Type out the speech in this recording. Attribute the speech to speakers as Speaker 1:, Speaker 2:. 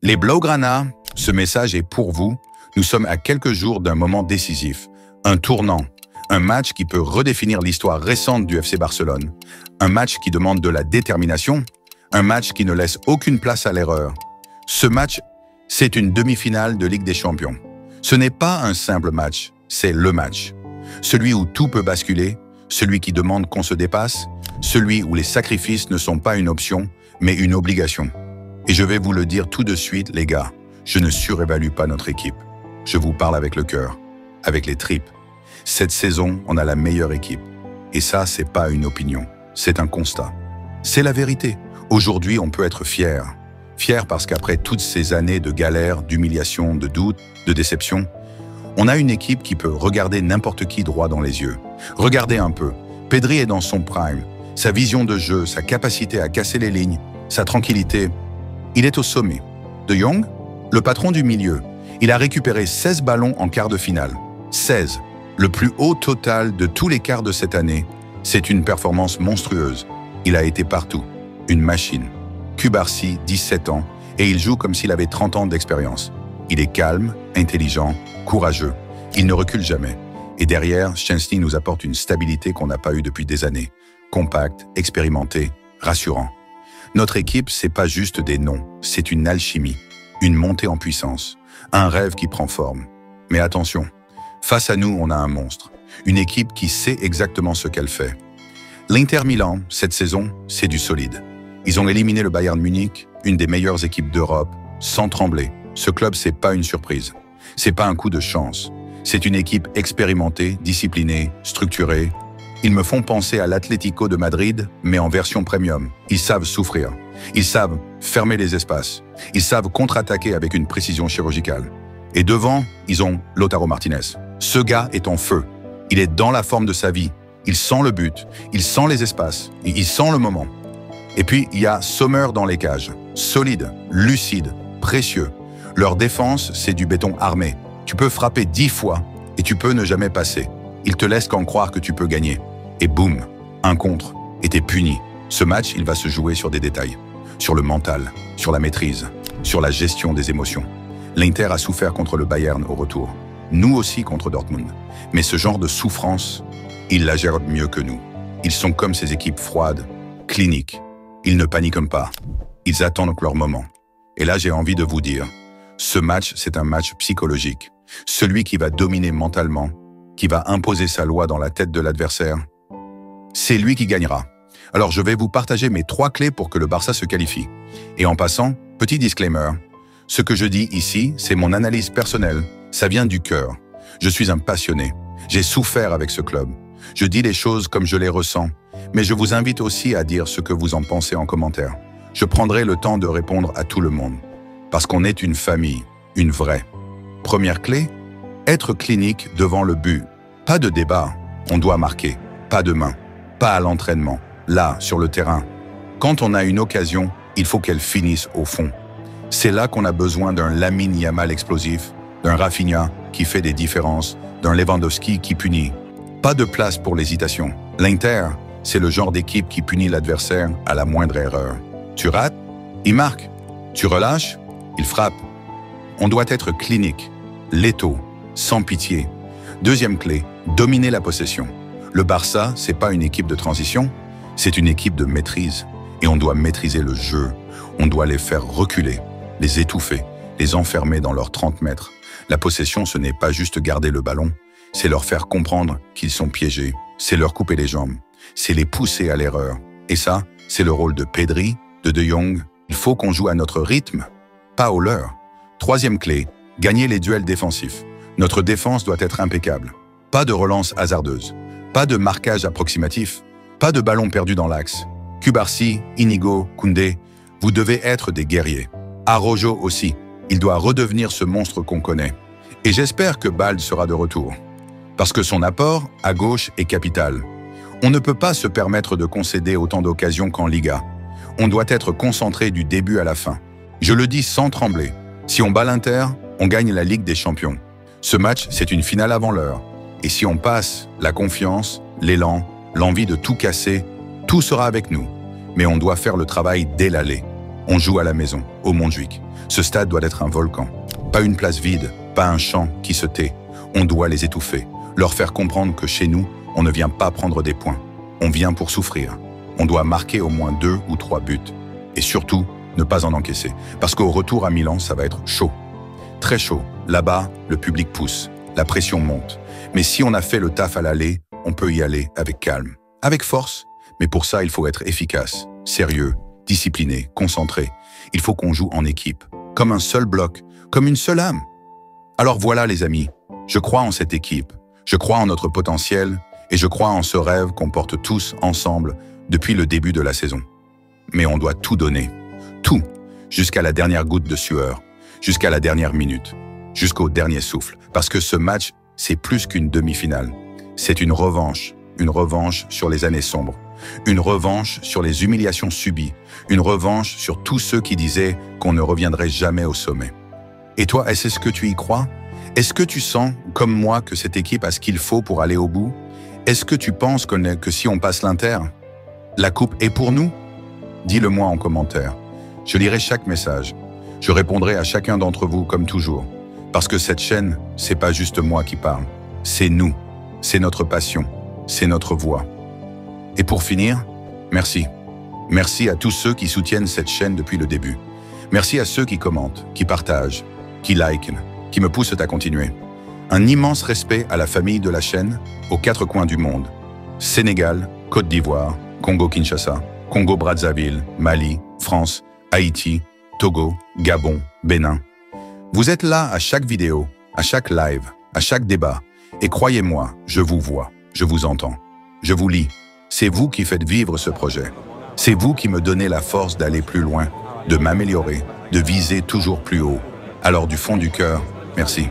Speaker 1: Les Blaugrana, ce message est pour vous. Nous sommes à quelques jours d'un moment décisif, un tournant, un match qui peut redéfinir l'histoire récente du FC Barcelone, un match qui demande de la détermination, un match qui ne laisse aucune place à l'erreur. Ce match, c'est une demi-finale de Ligue des Champions. Ce n'est pas un simple match, c'est le match. Celui où tout peut basculer, celui qui demande qu'on se dépasse, celui où les sacrifices ne sont pas une option, mais une obligation. Et je vais vous le dire tout de suite, les gars, je ne surévalue pas notre équipe. Je vous parle avec le cœur, avec les tripes. Cette saison, on a la meilleure équipe. Et ça, c'est pas une opinion, c'est un constat. C'est la vérité. Aujourd'hui, on peut être fier. Fier parce qu'après toutes ces années de galères, d'humiliation, de doutes, de déception, on a une équipe qui peut regarder n'importe qui droit dans les yeux. Regardez un peu. Pedri est dans son prime. Sa vision de jeu, sa capacité à casser les lignes, sa tranquillité, il est au sommet. De Jong, le patron du milieu, il a récupéré 16 ballons en quart de finale. 16. Le plus haut total de tous les quarts de cette année. C'est une performance monstrueuse. Il a été partout. Une machine. Cubarsí, 17 ans, et il joue comme s'il avait 30 ans d'expérience. Il est calme, intelligent, courageux. Il ne recule jamais. Et derrière, Szczęsny nous apporte une stabilité qu'on n'a pas eue depuis des années. Compact, expérimenté, rassurant. Notre équipe, c'est pas juste des noms, c'est une alchimie, une montée en puissance, un rêve qui prend forme. Mais attention, face à nous, on a un monstre, une équipe qui sait exactement ce qu'elle fait. L'Inter Milan, cette saison, c'est du solide. Ils ont éliminé le Bayern Munich, une des meilleures équipes d'Europe, sans trembler. Ce club, c'est pas une surprise. C'est pas un coup de chance. C'est une équipe expérimentée, disciplinée, structurée. Ils me font penser à l'Atlético de Madrid, mais en version premium. Ils savent souffrir. Ils savent fermer les espaces. Ils savent contre-attaquer avec une précision chirurgicale. Et devant, ils ont Lautaro Martinez. Ce gars est en feu. Il est dans la forme de sa vie. Il sent le but. Il sent les espaces. Il sent le moment. Et puis, il y a Sommer dans les cages. Solide, lucide, précieux. Leur défense, c'est du béton armé. Tu peux frapper 10 fois et tu peux ne jamais passer. Ils te laissent qu'en croire que tu peux gagner. Et boum, un contre, et t'es puni. Ce match, il va se jouer sur des détails. Sur le mental, sur la maîtrise, sur la gestion des émotions. L'Inter a souffert contre le Bayern au retour. Nous aussi contre Dortmund. Mais ce genre de souffrance, ils la gèrent mieux que nous. Ils sont comme ces équipes froides, cliniques. Ils ne paniquent pas. Ils attendent leur moment. Et là, j'ai envie de vous dire, ce match, c'est un match psychologique. Celui qui va dominer mentalement, qui va imposer sa loi dans la tête de l'adversaire, c'est lui qui gagnera. Alors je vais vous partager mes 3 clés pour que le Barça se qualifie. Et en passant, petit disclaimer, ce que je dis ici, c'est mon analyse personnelle, ça vient du cœur. Je suis un passionné, j'ai souffert avec ce club. Je dis les choses comme je les ressens, mais je vous invite aussi à dire ce que vous en pensez en commentaire. Je prendrai le temps de répondre à tout le monde, parce qu'on est une famille, une vraie. Première clé, être clinique devant le but. Pas de débat, on doit marquer, pas de main, pas à l'entraînement, là, sur le terrain. Quand on a une occasion, il faut qu'elle finisse au fond. C'est là qu'on a besoin d'un Lamine Yamal explosif, d'un Rafinha qui fait des différences, d'un Lewandowski qui punit. Pas de place pour l'hésitation. L'Inter, c'est le genre d'équipe qui punit l'adversaire à la moindre erreur. Tu rates, il marque. Tu relâches, il frappe. On doit être clinique, létaux, sans pitié. Deuxième clé, dominer la possession. Le Barça, c'est pas une équipe de transition, c'est une équipe de maîtrise. Et on doit maîtriser le jeu. On doit les faire reculer, les étouffer, les enfermer dans leurs 30 mètres. La possession, ce n'est pas juste garder le ballon, c'est leur faire comprendre qu'ils sont piégés, c'est leur couper les jambes, c'est les pousser à l'erreur. Et ça, c'est le rôle de Pedri, de Jong. Il faut qu'on joue à notre rythme, pas au leur. Troisième clé, gagner les duels défensifs. Notre défense doit être impeccable. Pas de relance hasardeuse, pas de marquage approximatif, pas de ballon perdu dans l'axe. Cubarsí, Inigo, Koundé, vous devez être des guerriers. Araujo aussi, il doit redevenir ce monstre qu'on connaît. Et j'espère que Balde sera de retour. Parce que son apport, à gauche, est capital. On ne peut pas se permettre de concéder autant d'occasions qu'en Liga. On doit être concentré du début à la fin. Je le dis sans trembler. Si on bat l'Inter, on gagne la Ligue des Champions. Ce match, c'est une finale avant l'heure. Et si on passe, la confiance, l'élan, l'envie de tout casser, tout sera avec nous. Mais on doit faire le travail dès l'aller. On joue à la maison, au Montjuïc. Ce stade doit être un volcan. Pas une place vide, pas un chant qui se tait. On doit les étouffer, leur faire comprendre que chez nous, on ne vient pas prendre des points. On vient pour souffrir. On doit marquer au moins 2 ou 3 buts. Et surtout, ne pas en encaisser. Parce qu'au retour à Milan, ça va être chaud. Très chaud. Là-bas, le public pousse. La pression monte. Mais si on a fait le taf à l'aller, on peut y aller avec calme. Avec force. Mais pour ça, il faut être efficace, sérieux, discipliné, concentré. Il faut qu'on joue en équipe. Comme un seul bloc. Comme une seule âme. Alors voilà les amis. Je crois en cette équipe. Je crois en notre potentiel. Et je crois en ce rêve qu'on porte tous ensemble depuis le début de la saison. Mais on doit tout donner. Tout. Jusqu'à la dernière goutte de sueur. Jusqu'à la dernière minute. Jusqu'au dernier souffle. Parce que ce match, c'est plus qu'une demi-finale. C'est une revanche. Une revanche sur les années sombres. Une revanche sur les humiliations subies. Une revanche sur tous ceux qui disaient qu'on ne reviendrait jamais au sommet. Et toi, est-ce que tu y crois? Est-ce que tu sens, comme moi, que cette équipe a ce qu'il faut pour aller au bout? Est-ce que tu penses que si on passe l'Inter, la coupe est pour nous? Dis-le-moi en commentaire. Je lirai chaque message. Je répondrai à chacun d'entre vous comme toujours. Parce que cette chaîne, c'est pas juste moi qui parle. C'est nous. C'est notre passion. C'est notre voix. Et pour finir, merci. Merci à tous ceux qui soutiennent cette chaîne depuis le début. Merci à ceux qui commentent, qui partagent, qui likent, qui me poussent à continuer. Un immense respect à la famille de la chaîne, aux 4 coins du monde. Sénégal, Côte d'Ivoire, Congo-Kinshasa, Congo-Brazzaville, Mali, France, Haïti, Togo, Gabon, Bénin. Vous êtes là à chaque vidéo, à chaque live, à chaque débat. Et croyez-moi, je vous vois, je vous entends, je vous lis. C'est vous qui faites vivre ce projet. C'est vous qui me donnez la force d'aller plus loin, de m'améliorer, de viser toujours plus haut. Alors du fond du cœur, merci.